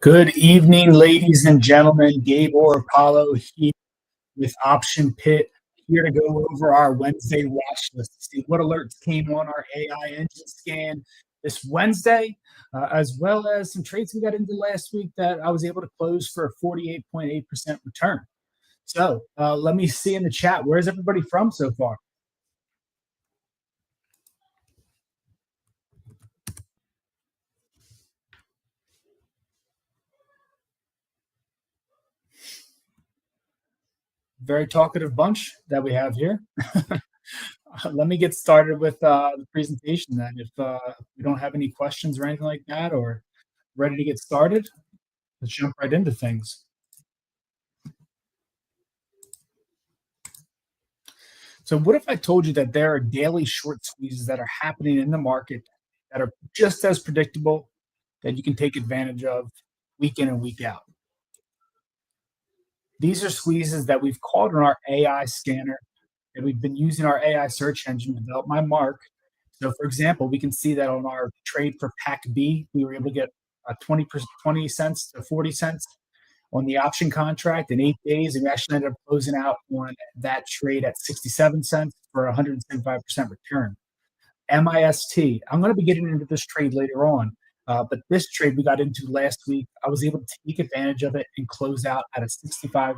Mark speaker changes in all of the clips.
Speaker 1: Good evening, ladies and gentlemen. Gabe Oropollo here with Option Pit, here to go over our Wednesday watch list to see what alerts came on our AI engine scan this Wednesday, as well as some trades we got into last week that I was able to close for a 48.8% return. So let me see in the chat. Where's everybody from so far? Very talkative bunch that we have here. Let me get started with the presentation then. If we don't have any questions or anything like that, or ready to get started, let's jump right into things. So, what if I told you that there are daily short squeezes that are happening in the market that are just as predictable that you can take advantage of week in and week out? These are squeezes that we've called on our AI scanner, and we've been using our AI search engine to develop my mark. So, for example, we can see that on our trade for Pack B, we were able to get 20 cents to 40 cents on the option contract in 8 days. And we actually ended up closing out on that trade at 67 cents for a 175% return. MIST, I'm going to be getting into this trade later on. But this trade we got into last week, I was able to take advantage of it and close out at a $65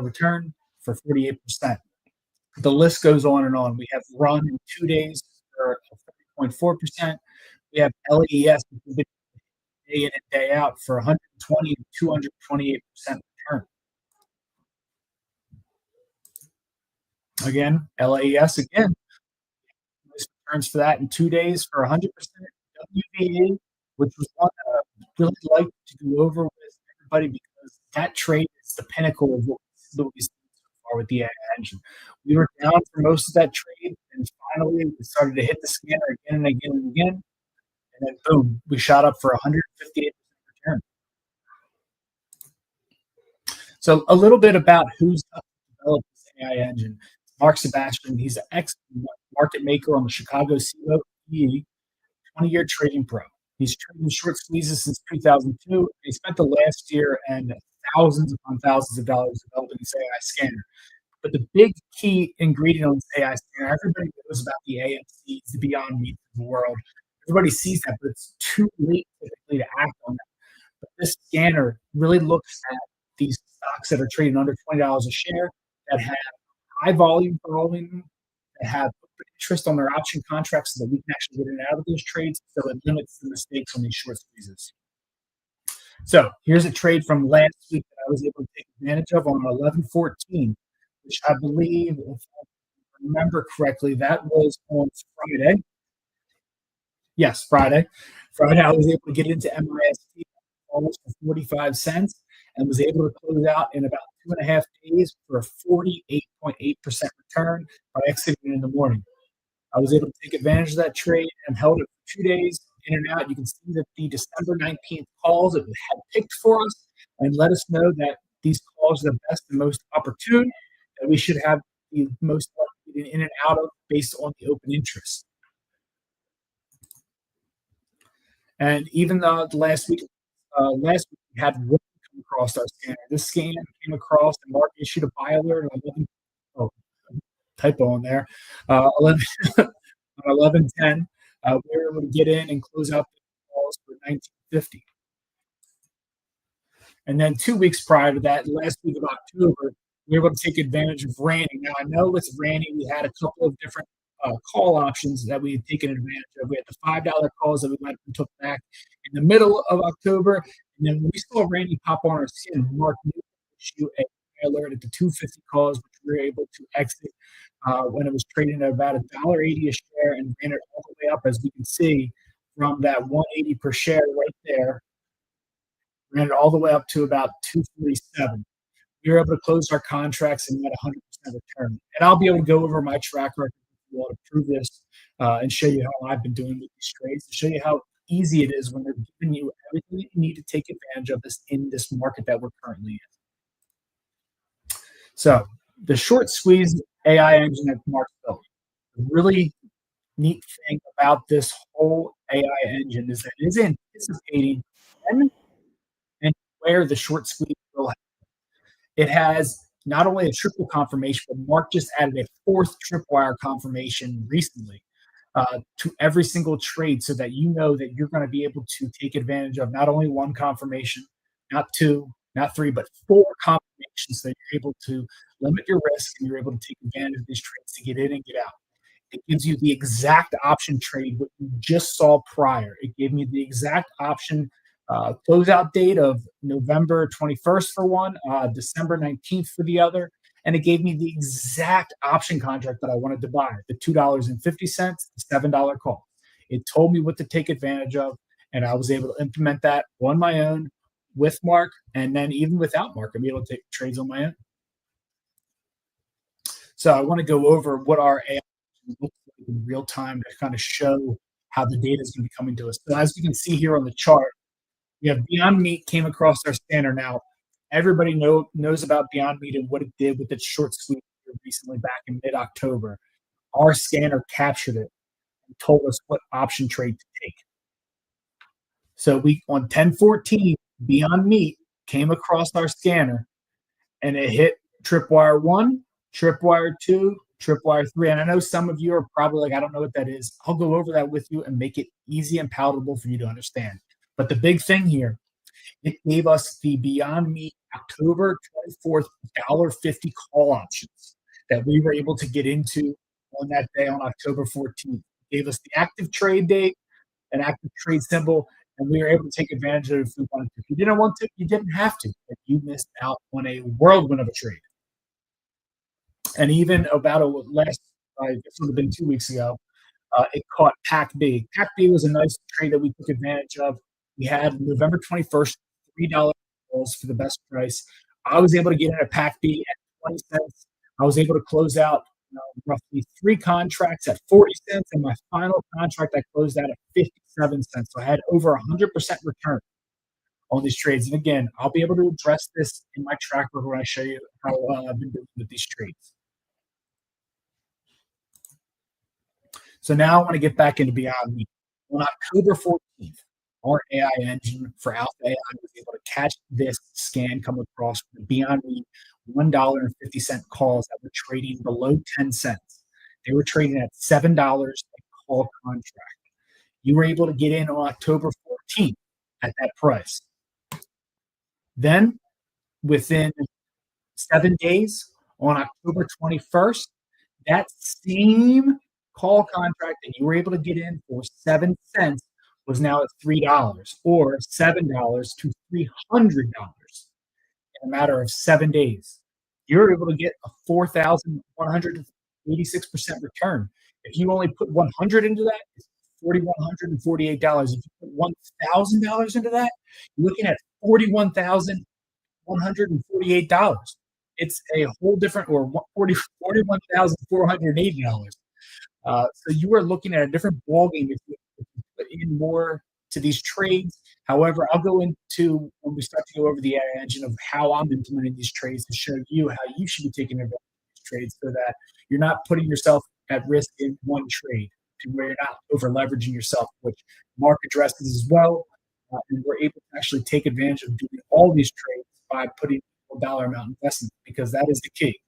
Speaker 1: return for 48%. The list goes on and on. We have run in 2 days for 30.4%. We have LES, which has been day in and day out for 120 to 228% return. Again, LAES again, nice returns for that in 2 days for 100%. WVA, which was one that I really like to go over with everybody because that trade is the pinnacle of what we've seen so far with the AI engine. We were down for most of that trade, and finally we started to hit the scanner again and again and again, and then boom, we shot up for 158% return. So a little bit about who's developed this AI engine. Mark Sebastian, he's an ex-market maker on the Chicago CLO PE, 20-year trading pro. He's traded short squeezes since 2002. He spent the last year and thousands upon thousands of dollars developing this AI scanner. But the big key ingredient on this AI scanner, everybody knows about the AMCs, the Beyond Meat of the world. Everybody sees that, but it's too late typically to act on that. But this scanner really looks at these stocks that are trading under $20 a share that have high volume following, that have open interest on their option contracts so that we can actually get in and out of those trades so it limits the mistakes on these short squeezes. So here's a trade from last week that I was able to take advantage of on 11/14, which I believe, if I remember correctly, that was on Friday. Yes, Friday. Friday, I was able to get into MIST almost for 45 cents and was able to close out in about 2.5 days for a 48.8% return by exiting in the morning. I was able to take advantage of that trade and held it for 2 days in and out. You can see that the December 19th calls it had picked for us and let us know that these calls are the best and most opportune, that we should have the most in and out of based on the open interest. And even though last week we had one come across our scanner. This scan came across and Mark issued a buy alert on 11. Oh, typo on there. 11 on 11/10. We were able to get in and close out the calls for 1950. And then 2 weeks prior to that, last week of October, we were able to take advantage of Randy. Now I know with Randy we had a couple of different call options that we had taken advantage of. We had the $5 calls that we went and took back in the middle of October, and then when we saw Randy pop on our skin, Mark knew to issue a alert at the 250 calls, which we were able to exit when it was trading at about $1.80 a share and ran it all the way up, as we can see from that 180 per share right there, ran it all the way up to about 247. We were able to close our contracts and get 100% return. And I'll be able to go over my track record if you want to prove this and show you how I've been doing with these trades, to show you how easy it is when they're giving you everything that you need to take advantage of this in this market that we're currently in. So the short squeeze AI engine that Mark built, the really neat thing about this whole AI engine is that it is anticipating 10 where the short squeeze will it has not only a triple confirmation, but Mark just added a fourth tripwire confirmation recently to every single trade so that you know that you're going to be able to take advantage of not only one confirmation, not two, not three, but four confirmations so that you're able to limit your risk and you're able to take advantage of these trades to get in and get out. It gives you the exact option trade what you just saw prior. It gave me the exact option closeout date of November 21st for one, December 19th for the other, and it gave me the exact option contract that I wanted to buy, the $2.50, the $7 call. It told me what to take advantage of, and I was able to implement that on my own with Mark, and then even without Mark, I'm able to take trades on my own. So I want to go over what our AI looks like in real time to kind of show how the data is going to be coming to us. So as you can see here on the chart, we have Beyond Meat came across our scanner. Now, everybody knows about Beyond Meat and what it did with its short squeeze recently back in mid-October. Our scanner captured it and told us what option trade to take. So we on 10/14, Beyond Meat came across our scanner and it hit tripwire one, tripwire two, tripwire three. And I know some of you are probably like, I don't know what that is. I'll go over that with you and make it easy and palatable for you to understand. But the big thing here, it gave us the Beyond Meat October 24th $1.50 call options that we were able to get into on that day on October 14th. It gave us the active trade date, an active trade symbol, and we were able to take advantage of it if we wanted to. If you didn't want to, you didn't have to, but you missed out on a whirlwind of a trade. And even about I guess it would have been 2 weeks ago, it caught Pac B. Pac B was a nice trade that we took advantage of. We had November 21st, $3 calls for the best price. I was able to get in a Pac B at 20 cents. I was able to close out roughly three contracts at 40 cents, and my final contract I closed out at 57 cents. So I had over 100% return on these trades. And again, I'll be able to address this in my track record when I show you how I've been doing with these trades. So now I want to get back into Beyond Meat. On October 14th, our AI engine for Alpha AI was able to catch this scan come across the Beyond Meat $1.50 calls that were trading below 10 cents. They were trading at $7 a call contract. You were able to get in on October 14th at that price. Then, within 7 days, on October 21st, that same call contract that you were able to get in for 7 cents was now at $3 or $7 to $300 in a matter of 7 days. You're able to get a 4,186% return. If you only put 100 into that, it's $4,148. If you put $1,000 into that, you're looking at $41,148. It's a whole different, or $41,480. So you are looking at a different ballgame if you put in more to these trades. However, I'll go into when we start to go over the AI engine of how I'm implementing these trades to show you how you should be taking advantage of these trades so that you're not putting yourself at risk in one trade to where you're not over leveraging yourself, which Mark addresses as well. And we're able to actually take advantage of doing all these trades by putting a dollar amount investment because that is the key.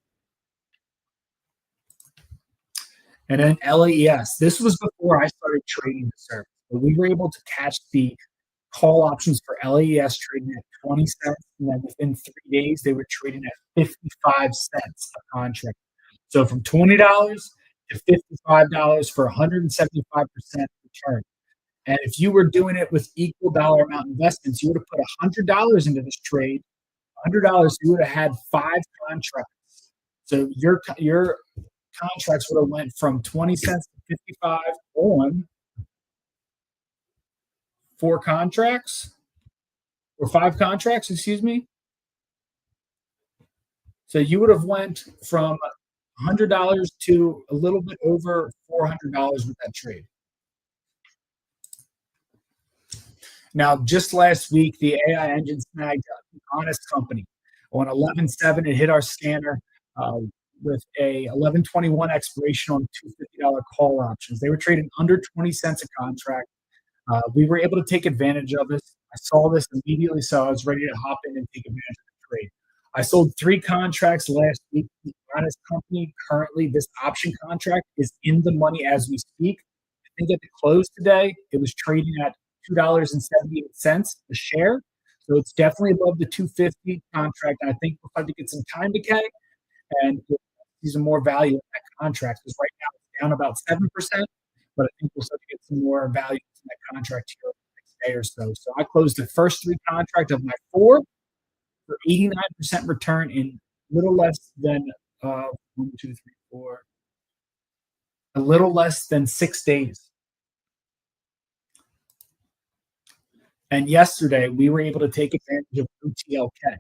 Speaker 1: And then LAES, this was before I started trading the service. But we were able to catch the call options for LAES trading at 20 cents. And then within 3 days, they were trading at 55 cents a contract. So from $20 to $55 for 175% return. And if you were doing it with equal dollar amount investments, you would have put $100 into this trade. $100, you would have had 5 contracts. So your contracts would have went from 20 cents to 55 on 4 contracts or 5 contracts, excuse me. So you would have went from $100 to a little bit over $400 with that trade. Now, just last week, the AI engine snagged an honest company. On 11/7, it hit our scanner with a 11/21 expiration on $250 call options. They were trading under 20 cents a contract. We were able to take advantage of this. I saw this immediately, so I was ready to hop in and take advantage of the trade. I sold 3 contracts last week. The honest company currently, this option contract is in the money as we speak. I think at the close today, it was trading at $2.78 a share. So it's definitely above the 250 contract. And I think we'll start to get some time decay and we'll see some more value in that contract because right now it's down about 7%, but I think we'll start to get some more value in that contract here over the next day or so. So I closed the first 3 contracts of my 4 for 89% return in little less than 1, 2, 3, 4, a little less than 6 days. And yesterday, we were able to take advantage of OTLK.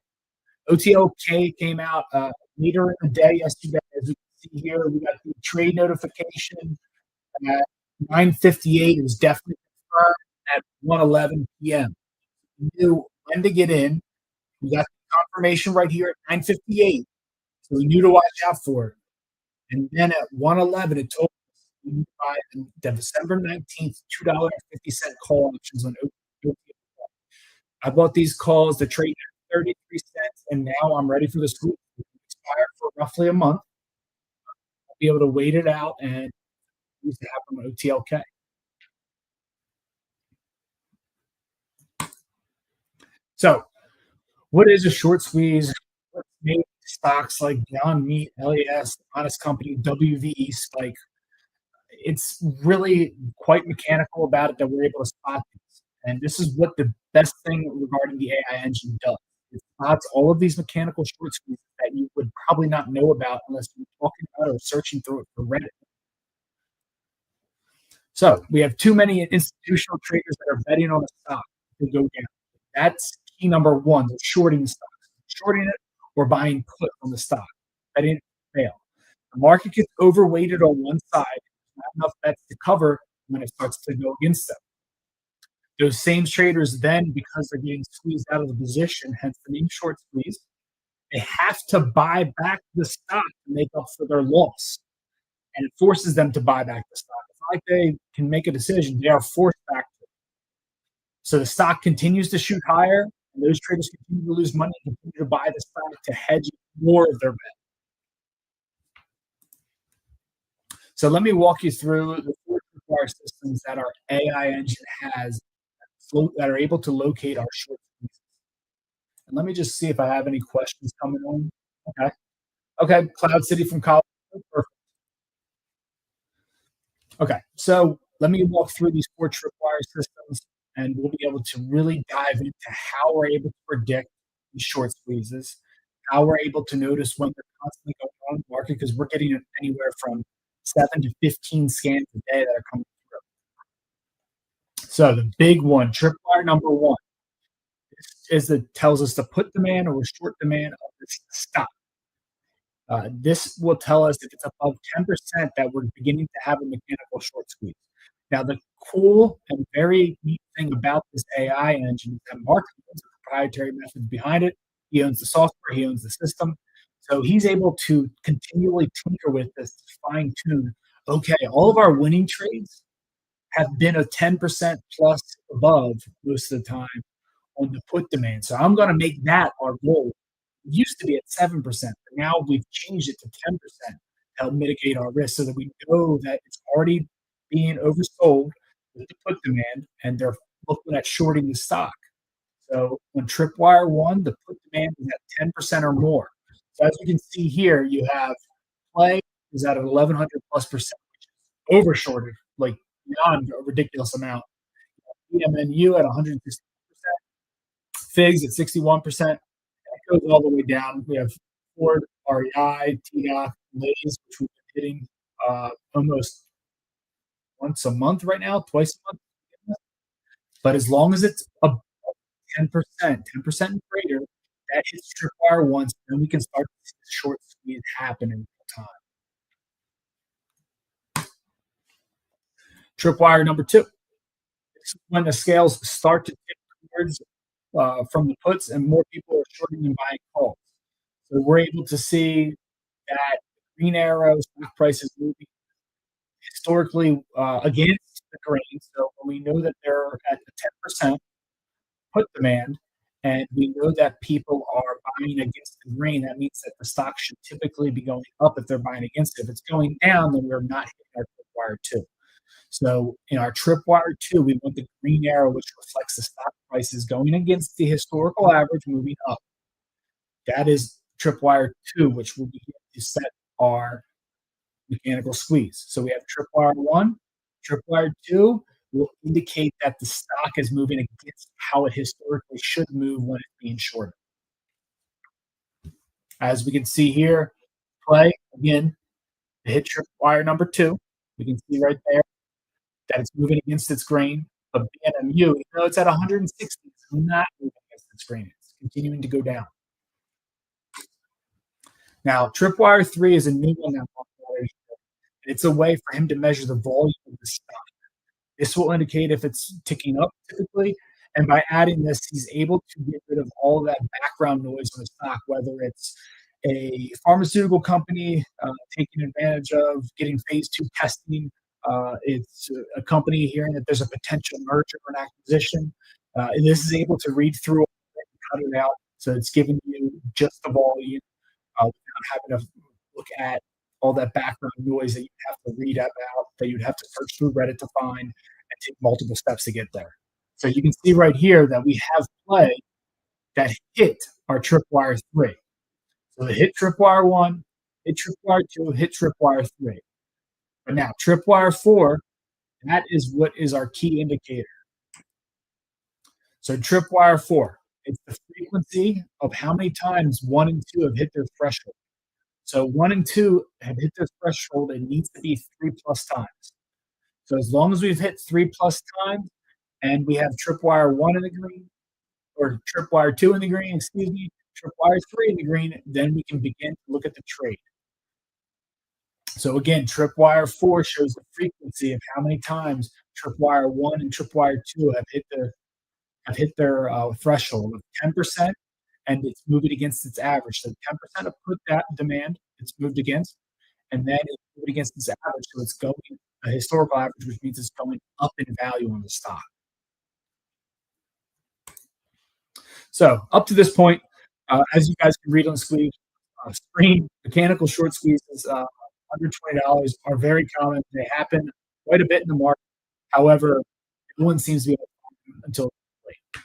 Speaker 1: OTLK came out later in the day yesterday. As you can see here, we got the trade notification at 9:58. It was definitely confirmed at 1:11 p.m. We knew when to get in. We got the confirmation right here at 9:58, so we knew to watch out for it. And then at 1:11, it told us we need to buy the December 19th $2.50 call options on OTL. I bought these calls to trade at 33 cents, and now I'm ready for the scoop. It will expire for roughly a month. I'll be able to wait it out and use to happen on OTLK. So, what is a short squeeze? What's made stocks like Beyond Meat, LES, Honest Company, WVE spike? It's really quite mechanical about it that we're able to spot these. And this is what the best thing regarding the AI engine does. It spots all of these mechanical short squeezes that you would probably not know about unless you're talking about or searching through it for Reddit. So we have too many institutional traders that are betting on a stock to go down. That's key number one. They're shorting the stock, shorting it or buying put on the stock. Betting it to fail. The market gets overweighted on one side, not enough bets to cover when it starts to go against them. Those same traders then, because they're getting squeezed out of the position, hence the name short squeeze, they have to buy back the stock to make up for their loss. And it forces them to buy back the stock. It's not like they can make a decision, they are forced back to it. So the stock continues to shoot higher, and those traders continue to lose money and continue to buy the stock to hedge more of their bet. So let me walk you through the 4 systems that our AI engine has that are able to locate our short squeezes. And let me just see if I have any questions coming on. Okay. Okay. Cloud City from Colorado. Perfect. Okay. So let me walk through these 4 tripwire systems and we'll be able to really dive into how we're able to predict these short squeezes, how we're able to notice when they're constantly going on the market because we're getting anywhere from 7 to 15 scans a day that are coming through. So the big one, tripwire number one, is that tells us to put demand or short demand of this stock. This will tell us if it's above 10% that we're beginning to have a mechanical short squeeze. Now, the cool and very neat thing about this AI engine is that Mark owns the proprietary methods behind it. He owns the software, he owns the system. So he's able to continually tinker with this, fine tune. Okay, all of our winning trades have been a 10% plus above most of the time on the put demand. So I'm going to make that our goal. It used to be at 7%, but now we've changed it to 10% to help mitigate our risk so that we know that it's already being oversold with the put demand and they're looking at shorting the stock. So when Tripwire won, the put demand is at 10% or more. So as you can see here, you have play is at 1100 plus percent, which is overshorted, like beyond a ridiculous amount. EMNU at 160%, FIGs at 61%. That goes all the way down. We have Ford, REI, TDOC, Lays, which we've been hitting almost once a month right now, twice a month. But as long as it's above 10% and greater, that hits tripwire once, then we can start to see the short squeeze happen in real time. Tripwire number 2. This is when the scales start to tip towards from the puts and more people are shorting and buying calls. So we're able to see that green arrow stock price is moving historically against the grain. So when we know that they're at the 10%, put demand, and we know that people are buying against the grain. That means that the stock should typically be going up if they're buying against it. If it's going down, then we're not hitting our tripwire two. So in our tripwire two, we want the green arrow, which reflects the stock prices going against the historical average, moving up. That is tripwire two, which will be to set our mechanical squeeze. So we have tripwire one, tripwire two will indicate that the stock is moving against how it historically should move when it's being shorted. As we can see here, play again, hit tripwire number two. We can see right there that it's moving against its grain. But BNMU, even though it's at 160, it's not moving against its grain. It's continuing to go down. Now, tripwire three is a new one that it's a way for him to measure the volume of the stock. This will indicate if it's ticking up typically, and by adding this, he's able to get rid of all of that background noise on the stock, whether it's a pharmaceutical company taking advantage of getting phase two testing. It's a company hearing that there's a potential merger or an acquisition. And this is able to read through and cut it out. So it's giving you just the volume without having to look at all that background noise that you have to read about, that you'd have to search through Reddit to find and take multiple steps to get there. So you can see right here that we have play that hit our tripwire three. So it hit tripwire one, hit tripwire two, hit tripwire three. But now tripwire four, that is what is our key indicator. So tripwire four, it's the frequency of how many times one and two have hit their threshold. So one and two have hit their threshold. It needs to be 3+ times. So as long as we've hit 3+ times and we have tripwire one in the green, or tripwire two in the green, excuse me, tripwire three in the green, then we can begin to look at the trade. So again, tripwire four shows the frequency of how many times tripwire one and tripwire two have hit their threshold of 10%, and it's moving against its average. So 10% of put that demand it's moved against, and then it's moving against its average. So it's going a historical average, which means it's going up in value on the stock. So up to this point, as you guys can read on the screen, mechanical short squeezes under $20 are very common. They happen quite a bit in the market. However, no one seems to be able to find them until late.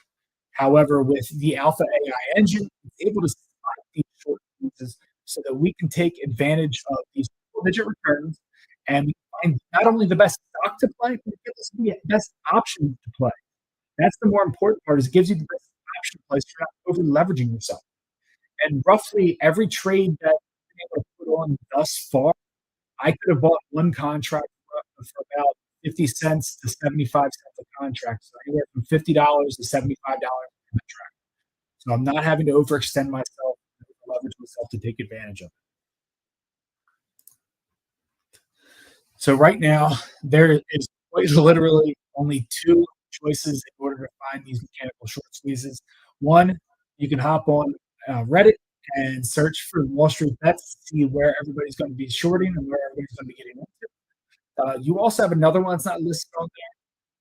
Speaker 1: However, with the Alpha AI engine, it's able to spot these short squeezes so that we can take advantage of these digit returns and find not only the best stock to play, but it gives us the best option to play. That's the more important part, is it gives you the best option place. You're not over leveraging yourself. And roughly every trade that I've been able to put on thus far, I could have bought one contract for about 50 cents to 75 cents a contract. So anywhere from $50 to $75 a contract. So I'm not having to overextend myself, leverage myself to take advantage of it. So right now, there is quite literally only two choices in order to find these mechanical short squeezes. One, you can hop on Reddit and search for Wall Street bets to see where everybody's going to be shorting and where everybody's going to be getting into. You also have another one that's not listed on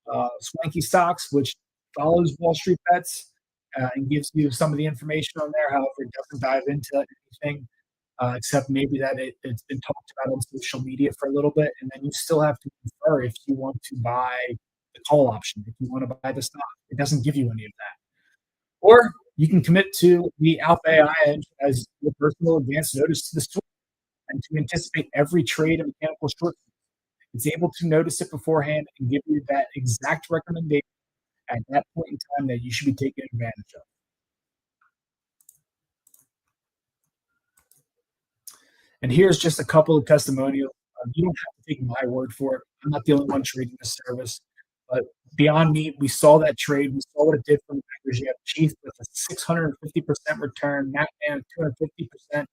Speaker 1: there, Swanky Stocks, which follows Wall Street bets and gives you some of the information on there. However, it doesn't dive into anything except maybe that it's been talked about on social media for a little bit, and then you still have to confer if you want to buy the call option, if you want to buy the stock. It doesn't give you any of that. Or you can commit to the Alpha AI engine as your personal advance notice to the store and to anticipate every trade of mechanical short. It's able to notice it beforehand and give you that exact recommendation at that point in time that you should be taking advantage of. And here's just a couple of testimonials. You don't have to take my word for it. I'm not the only one trading this service. But Beyond Meat, we saw that trade. We saw what it did for the backers. You have Chief with a 650% return, Matt Man 250%,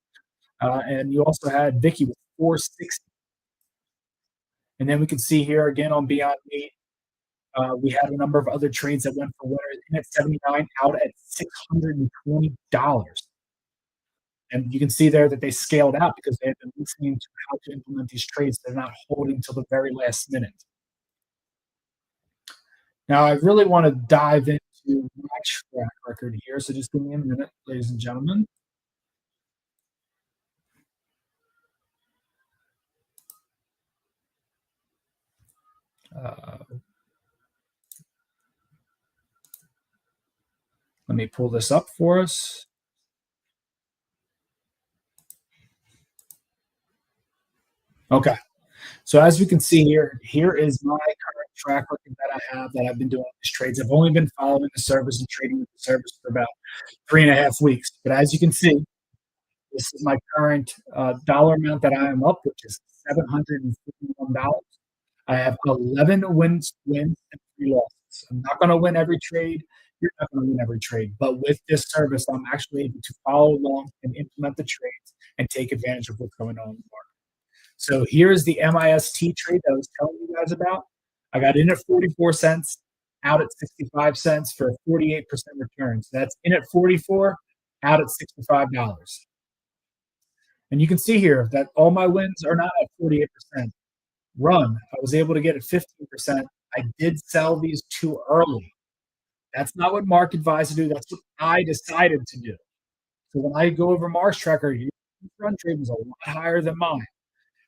Speaker 1: and you also had Vicky with 460. And then we can see here again on Beyond Meat, we had a number of other trades that went for winners in at 79, out at $620. And you can see there that they scaled out because they had been listening to how to implement these trades. They're not holding till the very last minute. Now, I really want to dive into my track record here, so just give me a minute, ladies and gentlemen. Uh, Let me pull this up for us. Okay. So as we can see here, here is my current track record that I have that I've been doing these trades. I've only been following the service and trading with the service for about 3.5 weeks. But as you can see, this is my current dollar amount that I am up, which is $751. I have 11 wins and 3 losses. I'm not going to win every trade. You're not going to win every trade. But with this service, I'm actually able to follow along and implement the trades and take advantage of what's going on in the market. So here's the MIST trade that I was telling you guys about. I got in at 44 cents, out at 65 cents for a 48% return. So that's in at 44, out at $65. And you can see here that all my wins are not at 48%. Run, I was able to get at 15%. I did sell these too early. That's not what Mark advised to do. That's what I decided to do. So when I go over Mark's tracker, his run trade was a lot higher than mine.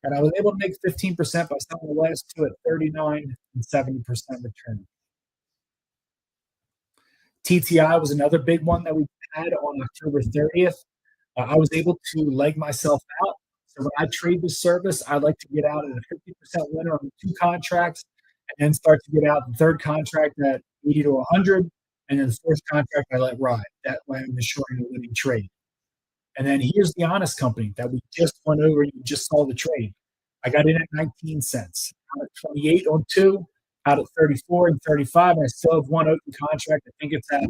Speaker 1: And I was able to make 15% by selling the last two at 39 and 70% return. TTI was another big one that we had on October 30th. I was able to leg myself out. So when I trade this service, I like to get out at a 50% winner on the 2 contracts and then start to get out the third contract at 80 to 100. And then the fourth contract I let ride. That way I'm ensuring a winning trade. And then here's the honest company that we just went over. You just saw the trade. I got in at 19 cents, out at 28 on 2, out at 34 and 35, and I still have one open contract. I think it's at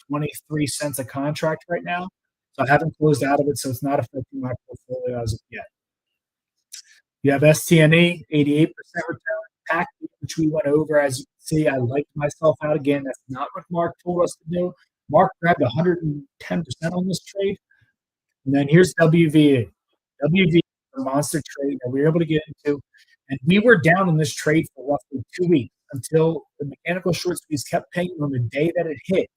Speaker 1: 23 cents a contract right now. So I haven't closed out of it, so it's not affecting my portfolio as of yet. You have STNE, 88% return. PAC, which we went over. As you can see, I liked myself out again. That's not what Mark told us to do. Mark grabbed 110% on this trade. And then here's WVE. WVE is a monster trade that we were able to get into. And we were down in this trade for roughly 2 weeks until the mechanical short squeeze kept paying on the day that it hit.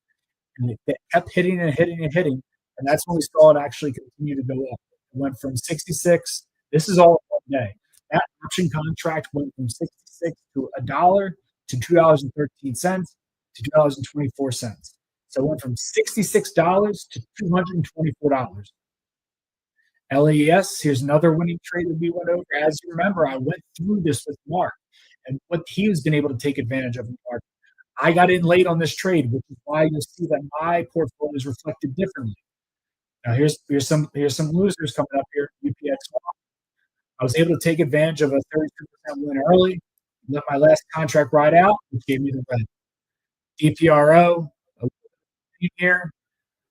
Speaker 1: And it kept hitting and hitting and hitting. And that's when we saw it actually continue to go up. It went from 66. This is all in one day. That option contract went from 66 to $1 to $2.13 to $2.24. So it went from $66 to $224. LES, here's another winning trade that we went over. As you remember, I went through this with Mark and what he has been able to take advantage of in Mark. I got in late on this trade, which is why you'll see that my portfolio is reflected differently. Now here's some losers coming up here. UPX. I was able to take advantage of a 32% win early, let my last contract ride out, which gave me the red. DPRO, here,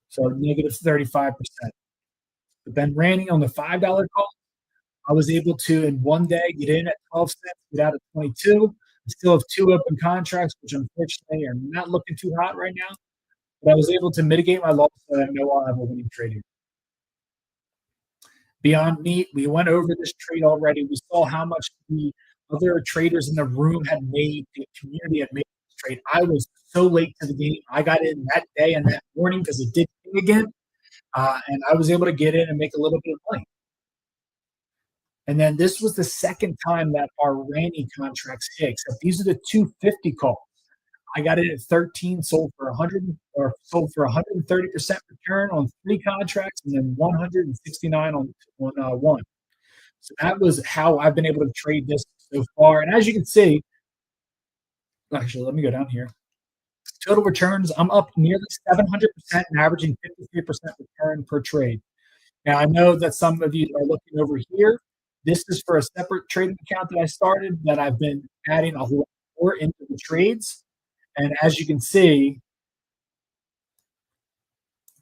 Speaker 1: so negative 35%. But then Randy on the $5 call, I was able to in one day get in at 12 cents, get out at 22. I still have 2 open contracts, which unfortunately are not looking too hot right now. But I was able to mitigate my loss so that I know I'll have a winning trade here. Beyond Meat, we went over this trade already. We saw how much the other traders in the room had made, the community had made this trade. I was so late to the game. I got in that day and that morning because it did ping again. And I was able to get in and make a little bit of money. And then this was the second time that our Randy contracts hit. Except these are the 250 calls. I got in at 13, sold for 130% return on 3 contracts, and then 169 on one. So that was how I've been able to trade this so far. And as you can see, actually, let me go down here. Total returns, I'm up nearly 700% and averaging 53% return per trade. Now, I know that some of you are looking over here. This is for a separate trading account that I started that I've been adding a lot more into the trades. And as you can see,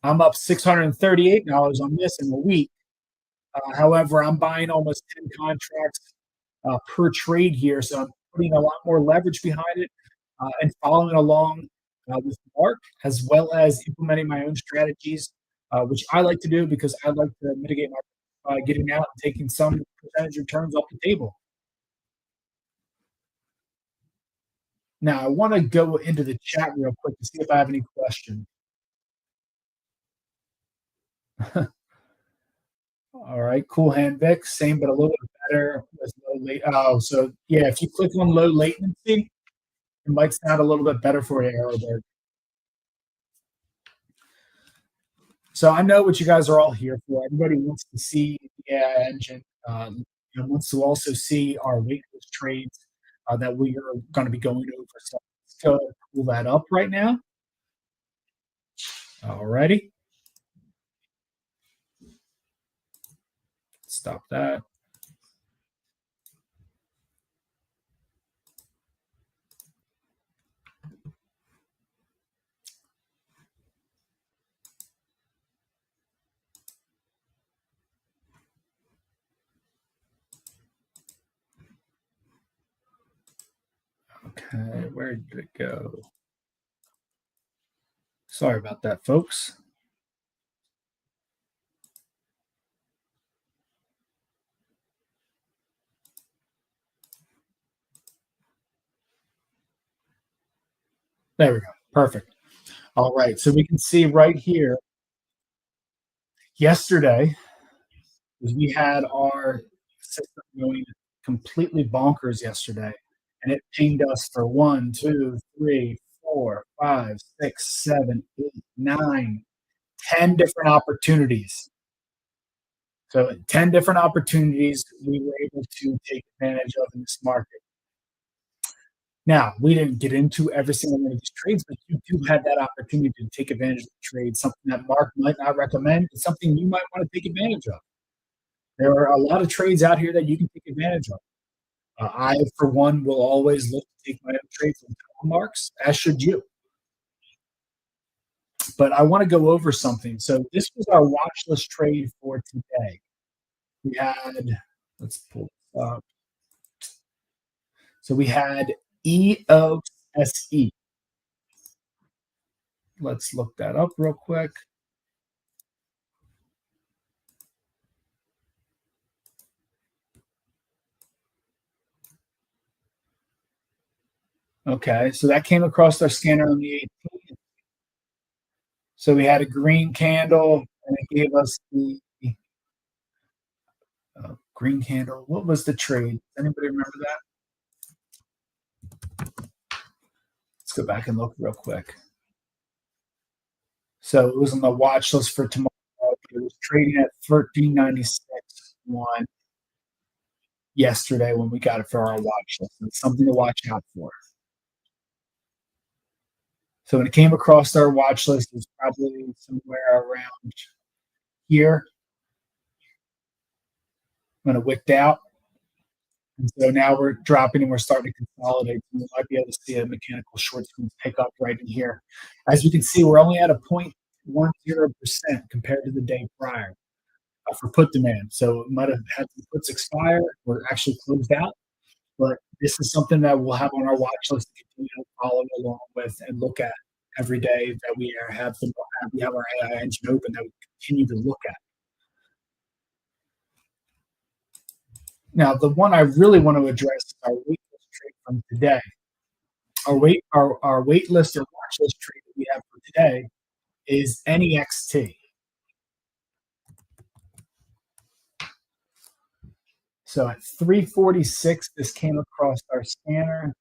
Speaker 1: I'm up $638 on this in a week. However, I'm buying almost 10 contracts per trade here. So I'm putting a lot more leverage behind it and following along with Mark, as well as implementing my own strategies, which I like to do because I like to mitigate my getting out and taking some percentage returns off the table. Now I wanna go into the chat real quick to see if I have any questions. Alright, Cool Hand Vic, same but a little bit better with low so yeah, if you click on low latency, it might sound a little bit better for you, Arrowbird. So I know what you guys are all here for. Everybody wants to see the AI engine, and wants to also see our waitlist trades that we are going to be going over. So let's go pull that up right now. Alrighty, stop that. Okay, where did it go? Sorry about that, folks. There we go. Perfect. All right, so we can see right here. Yesterday, we had our system going completely bonkers yesterday, and it pinged us for one, 2, 3, 4, 5, 6, 7, 8, 9, 10 different opportunities. So 10 different opportunities we were able to take advantage of in this market. Now, we didn't get into every single one of these trades, but you do have that opportunity to take advantage of the trade, something that Mark might not recommend, and something you might want to take advantage of. There are a lot of trades out here that you can take advantage of. I, for one, will always look to take my own trades on top marks, as should you. But I want to go over something. So this was our watch list trade for today. We had, let's pull this up. So we had EOSE. Let's look that up real quick. Okay, so that came across our scanner on the 18th. So we had a green candle, and it gave us the green candle. What was the trade? Anybody remember that? Let's go back and look real quick. So it was on the watch list for tomorrow. It was trading at 13.96 yesterday when we got it for our watch list. It's something to watch out for. So when it came across our watch list, it was probably somewhere around here when it wicked out. And so now we're dropping and we're starting to consolidate. And we might be able to see a mechanical short squeeze pick up right in here. As you can see, we're only at a 0.10% compared to the day prior for put demand. So it might have had some puts expire or actually closed out. But this is something that we'll have on our watch list to continue to follow along with and look at every day that we have our AI engine open that we continue to look at. Now, the one I really want to address is our wait list trade from today. Our wait list or watch list trade that we have for today is NEXT. So at 346, this came across our scanner.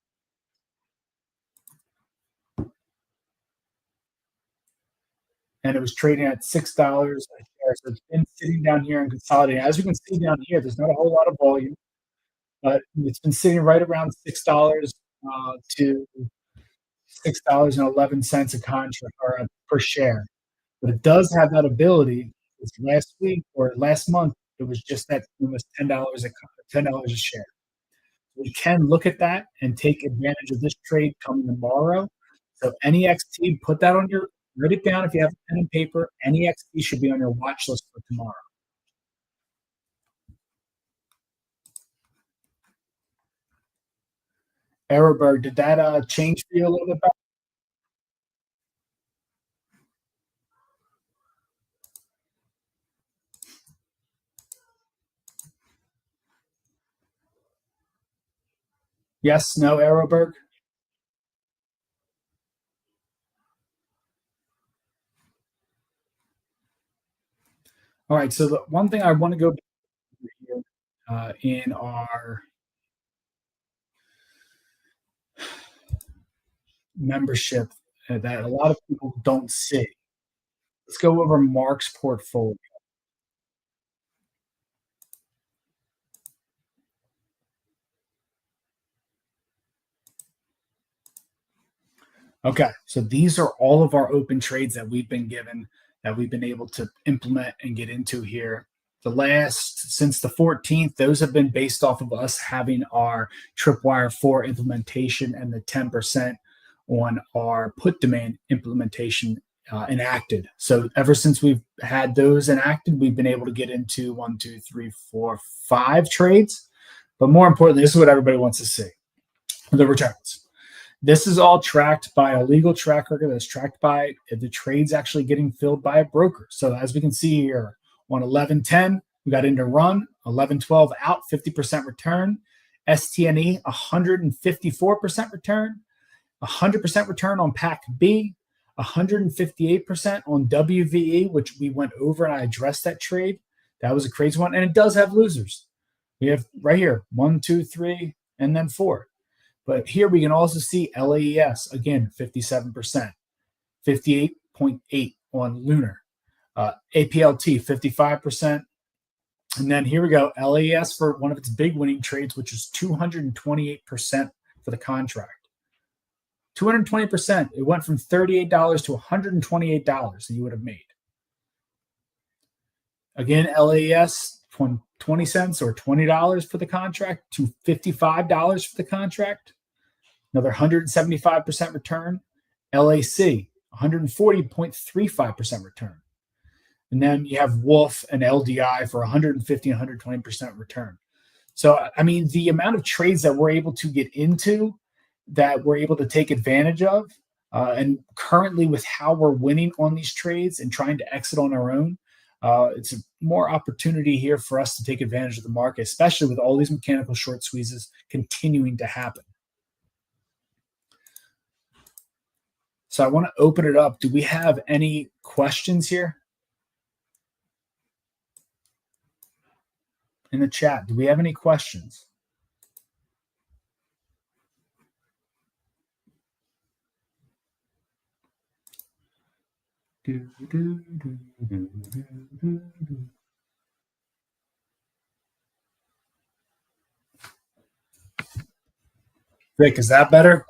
Speaker 1: And it was trading at $6 a share. So it's been sitting down here and consolidating. As you can see down here, there's not a whole lot of volume, but it's been sitting right around $6 to $6.11 a contract or per share. But it does have that ability. It's last week or last month, it was just at almost $10 a share. We can look at that and take advantage of this trade coming tomorrow. So NEXT, put that on your write it down if you have pen and paper. NEXT should be on your watch list for tomorrow. Arrowberg, did that change for you a little bit better? Yes, no, Arrowberg? All right. So the one thing I want to go back to here in our membership that a lot of people don't see. Let's go over Mark's portfolio. Okay, so these are all of our open trades that we've been given that we've been able to implement and get into here. The last since the 14th, those have been based off of us having our Tripwire 4 implementation and the 10% on our put demand implementation enacted. So ever since we've had those enacted, we've been able to get into one, two, three, four, five trades. But more importantly, this is what everybody wants to see: the returns. This is all tracked by a legal track record that's tracked by the trades actually getting filled by a broker. So as we can see here on 11:10, we got into run, 11:12 out, 50% return, STNE 154% return, 100% return on pack B, 158% on WVE, which we went over and I addressed that trade. That was a crazy one. And it does have losers. We have right here one, two, three, and then four. But here we can also see LAES, again, 57%, 58.8 on Lunar, APLT, 55%. And then here we go, LAES for one of its big winning trades, which is 228% for the contract. 220%. It went from $38 to $128 that you would have made. Again, LAES, 20 cents or $20 for the contract to $55 for the contract. Another 175% return. LAC, 140.35% return. And then you have Wolf and LDI for 150 and 120% return. So, I mean, the amount of trades that we're able to get into, that we're able to take advantage of, and currently with how we're winning on these trades and trying to exit on our own, it's a more opportunity here for us to take advantage of the market, especially with all these mechanical short squeezes continuing to happen. So I want to open it up. Do we have any questions here in the chat? Do we have any questions? Vic, is that better?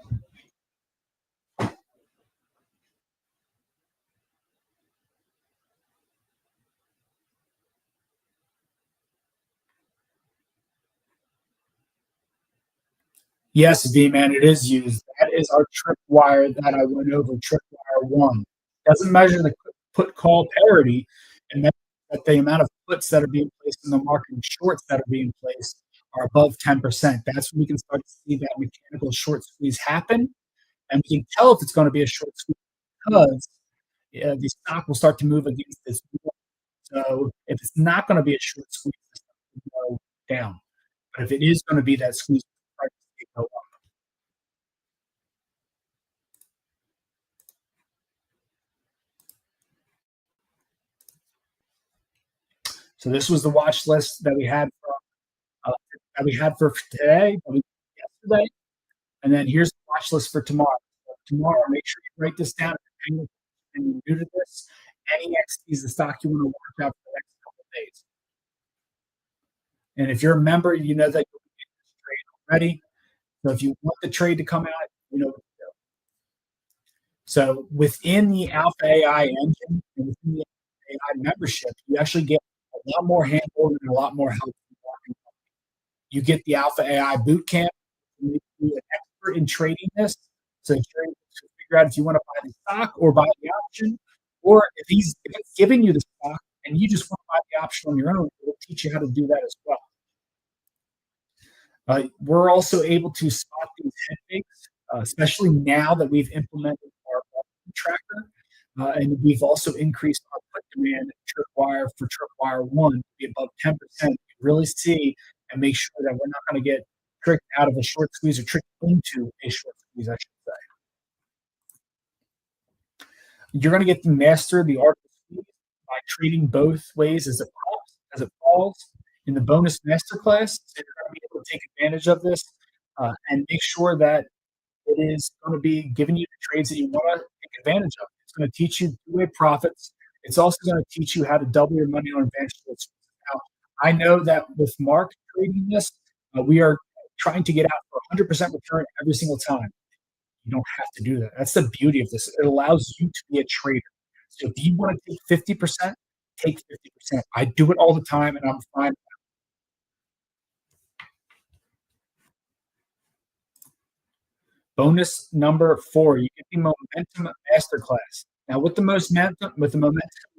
Speaker 1: Yes, V-Man, it is used. That is our tripwire that I went over, tripwire one. Doesn't measure the put call parity, and that the amount of puts that are being placed in the market and shorts that are being placed are above 10%. That's when we can start to see that mechanical short squeeze happen, and we can tell if it's going to be a short squeeze because the stock will start to move against this. So if it's not going to be a short squeeze, it's going to go down. But if it is going to be that squeeze, it's go up. So this was the watch list that we had for today, yesterday, and then here's the watch list for tomorrow. So tomorrow, make sure you write this down. And you're new to this, NEXT is the stock you want to watch out for the next couple of days. And if you're a member, you know that you'll be getting this trade already. So if you want the trade to come out, you know. So within the Alpha AI engine and within the AI membership, you actually get a lot more handhold and a lot more help. You get the Alpha AI boot camp. You make you an expert in trading this. So you're able to figure out if you want to buy the stock or buy the option, or if it's giving you the stock and you just want to buy the option on your own, it'll teach you how to do that as well. We're also able to spot these head fakes, especially now that we've implemented our tracker. And we've also increased our put demand tripwire for tripwire one to be above 10%. You really see and make sure that we're not going to get tricked out of a short squeeze or tricked into a short squeeze, I should say. You're going to get to master the art of squeeze by trading both ways as it falls in the bonus masterclass. So you're going to be able to take advantage of this and make sure that it is going to be giving you the trades that you want to take advantage of. It's going to teach you two-way profits. It's also going to teach you how to double your money on advanced trades. Now, I know that with Mark trading this, we are trying to get out for 100% return every single time. You don't have to do that. That's the beauty of this. It allows you to be a trader. So if you want to take 50%, take 50%. I do it all the time, and I'm fine. Bonus number 4, you get the Momentum Masterclass. Now, with the Momentum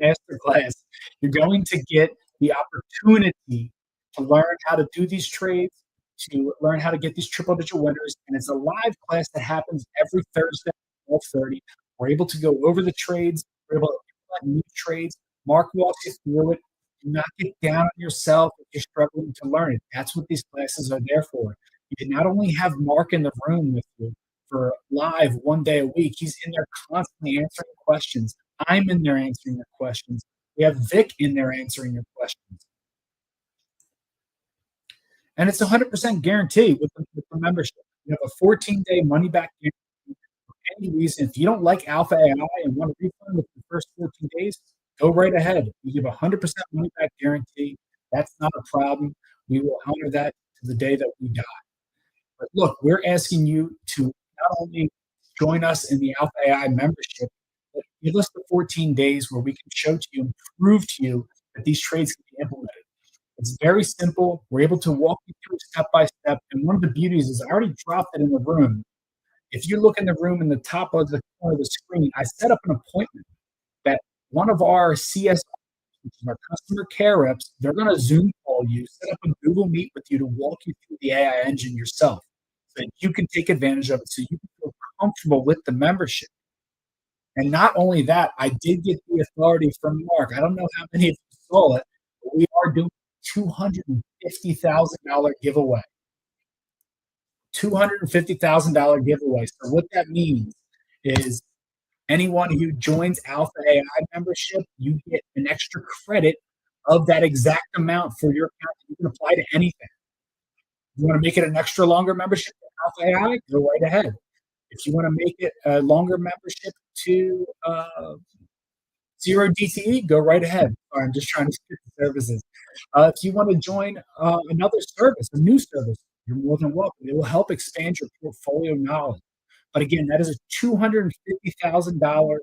Speaker 1: Masterclass, you're going to get the opportunity to learn how to do these trades, to learn how to get these triple digit winners. And it's a live class that happens every Thursday at 12:30. We're able to go over the trades, we're able to implement new trades. Mark walks you through it. Do not get down on yourself if you're struggling to learn it. That's what these classes are there for. You can not only have Mark in the room with you for live 1 day a week, he's in there constantly answering questions. I'm in there answering your questions. We have Vic in there answering your questions. And it's 100% guarantee with the membership. You have a 14-day money back guarantee for any reason. If you don't like Alpha AI and want to refund with the first 14 days, go right ahead. We give a 100% money back guarantee. That's not a problem. We will honor that to the day that we die. But look, we're asking you to not only join us in the Alpha AI membership, but give us the 14 days where we can show to you and prove to you that these trades can be implemented. It's very simple. We're able to walk you through step by step. And one of the beauties is I already dropped it in the room. If you look in the room in the top of the corner of the screen, I set up an appointment that one of our CS, which is our customer care reps, they're going to Zoom call you, set up a Google Meet with you to walk you through the AI engine yourself so that you can take advantage of it, so you can feel comfortable with the membership. And not only that, I did get the authority from Mark. I don't know how many of you saw it, but we are doing $250,000 giveaway. $250,000 giveaway. So what that means is anyone who joins Alpha AI membership, you get an extra credit of that exact amount for your account. You can apply to anything. You want to make it an extra longer membership to Alpha AI? Go right ahead. If you want to make it a longer membership to Zero DTE, go right ahead. Sorry, I'm just trying to skip the services. If you want to join another service, a new service, you're more than welcome. It will help expand your portfolio knowledge. But again, that is a $250,000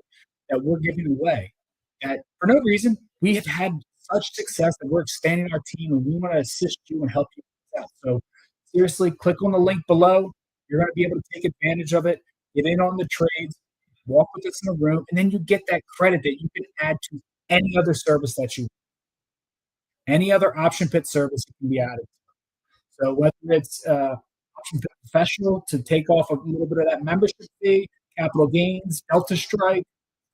Speaker 1: that we're giving away. That for no reason, we have had such success that we're expanding our team and we want to assist you and help you out. So seriously, click on the link below. You're going to be able to take advantage of it, get in on the trades, walk with us in the room, and then you get that credit that you can add to any other service that you, any other option pit service you can be added. So whether it's option pit professional to take off a little bit of that membership fee, capital gains, Delta Strike,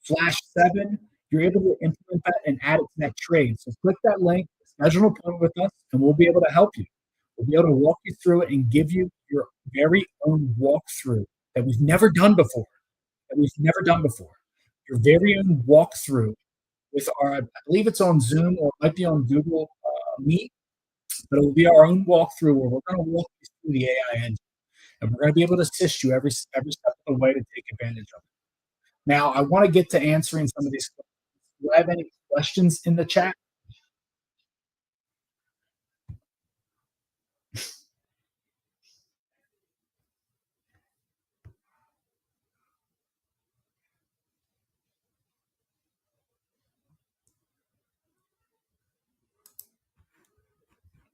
Speaker 1: Flash 7, you're able to implement that and add it to that trade. So click that link, schedule an appointment with us, and we'll be able to help you. We'll be able to walk you through it and give you your very own walkthrough that we've never done before. Your very own walkthrough with our, I believe it's on Zoom or it might be on Google Meet, but it will be our own walkthrough where we're going to walk you through the AI engine, and we're going to be able to assist you every step of the way to take advantage of it. Now, I want to get to answering some of these questions. Do I have any questions in the chat?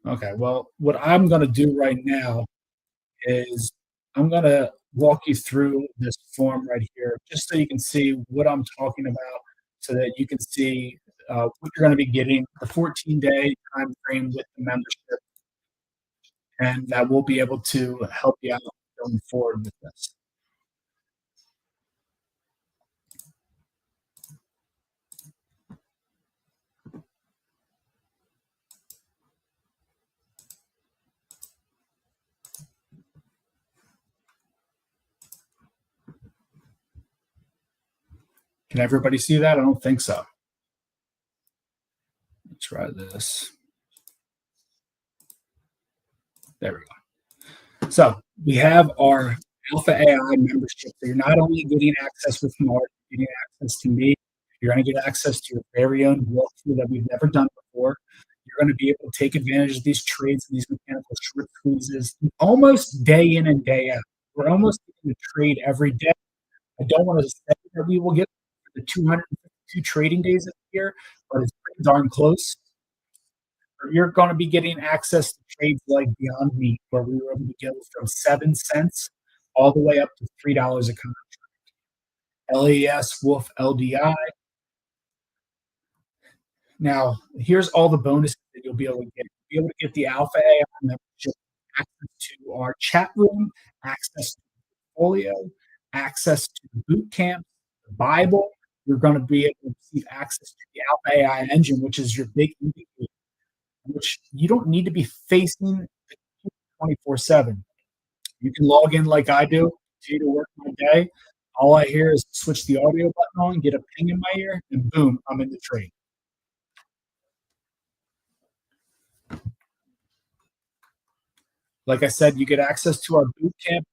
Speaker 1: Okay, well, what I'm going to do right now is I'm going to walk you through this form right here, just so you can see what I'm talking about, so that you can see what you're going to be getting, the 14-day time frame with the membership, and that we'll be able to help you out going forward with this. Can everybody see that? I don't think so. Try this. There we go. So we have our Alpha AI membership. So you're not only getting access with Mark, you're getting access to me. You're going to get access to your very own walkthrough that we've never done before. You're going to be able to take advantage of these trades and these mechanical short squeezes almost day in and day out. We're almost getting a trade every day. I don't want to say that we will get the 252 trading days of the year, but it's pretty darn close. You're going to be getting access to trades like Beyond Meat, where we were able to go from 7 cents all the way up to $3 a contract. LES Wolf LDI. Now, here's all the bonuses that you'll be able to get. You'll be able to get the Alpha AI membership, access to our chat room, access to the portfolio, access to the boot camp, the Bible. You're going to be able to receive access to the Alpha AI engine, which is your big indicator, which you don't need to be facing the 24/7. You can log in like I do, continue to work my day. All I hear is switch the audio button on, get a ping in my ear, and boom, I'm in the trade. Like I said, you get access to our boot camp.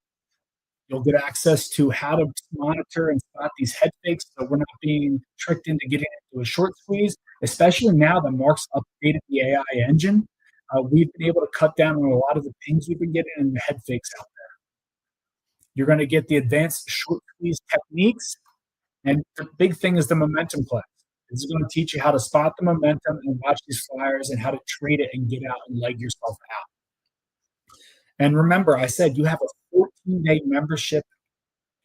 Speaker 1: You'll get access to how to monitor and spot these head fakes so we're not being tricked into getting into a short squeeze, especially now that Mark's updated the AI engine. We've been able to cut down on a lot of the pings we've been getting and the head fakes out there. You're going to get the advanced short squeeze techniques. And the big thing is the momentum class. This is going to teach you how to spot the momentum and watch these flyers and how to trade it and get out and leg yourself out. And remember, I said you have a 14-day membership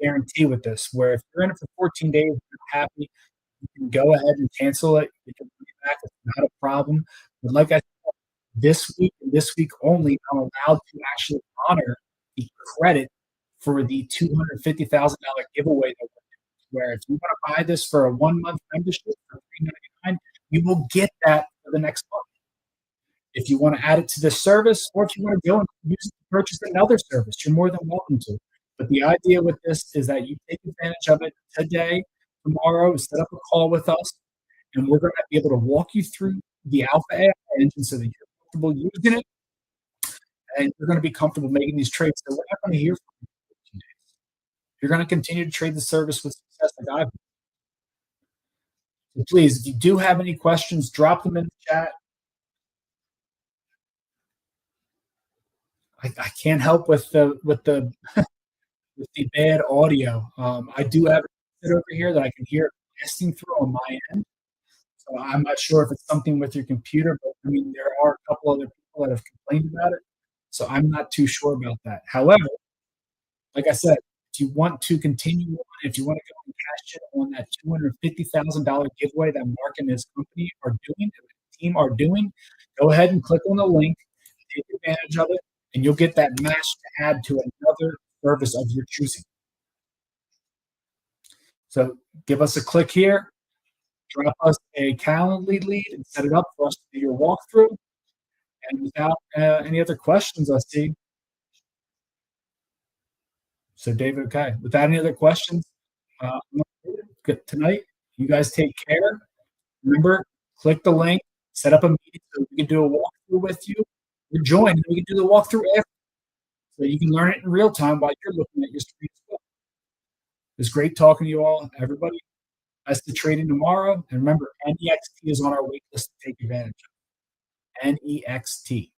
Speaker 1: guarantee with this, where if you're in it for 14 days, you're happy, you can go ahead and cancel it. You can bring it back. It's not a problem. But like I said, this week and this week only, I'm allowed to actually honor the credit for the $250,000 giveaway that we're doing. Where if you want to buy this for a 1 month membership for $399, you will get that for the next month. If you want to add it to this service, or if you want to go and use it to purchase another service, you're more than welcome to. But the idea with this is that you take advantage of it today, tomorrow, set up a call with us, and we're going to be able to walk you through the Alpha AI engine so that you're comfortable using it and you're going to be comfortable making these trades. So we're not going to hear from you for 15 days. You're going to continue to trade the service with success like I've been. So please, if you do have any questions, drop them in the chat. I can't help with the with the bad audio. I do have it over here that I can hear it blasting through on my end. So I'm not sure if it's something with your computer, but I mean there are a couple other people that have complained about it. So I'm not too sure about that. However, like I said, if you want to continue on, if you want to go and cash in on that $250,000 giveaway that Mark and his company are doing, the team are doing, go ahead and click on the link, take advantage of it, and you'll get that match to add to another service of your choosing. So give us a click here, drop us a Calendly lead, and set it up for us to do your walkthrough. And without any other questions, I see. So David, okay. Without any other questions, good tonight. You guys take care. Remember, click the link, set up a meeting so we can do a walkthrough with you. Or join, and we can do the walkthrough after. So you can learn it in real time while you're looking at your screen as well. It's great talking to you all, everybody. Best of trading tomorrow. And remember, NEXT is on our wait list to take advantage of. NEXT.